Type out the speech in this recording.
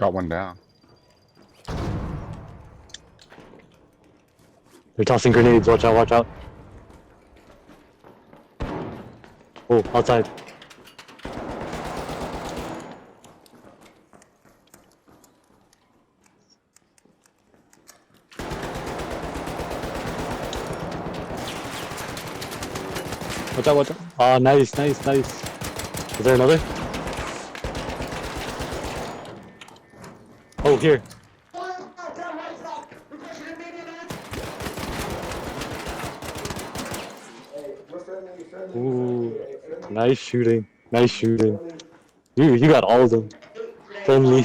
Got one down. They're tossing grenades. Watch out, watch out. Oh, outside. Watch out, watch out. Ah, nice, nice, nice. Is there another? Oh, here. Ooh, nice shooting. Nice shooting. You got all of them. Friendly.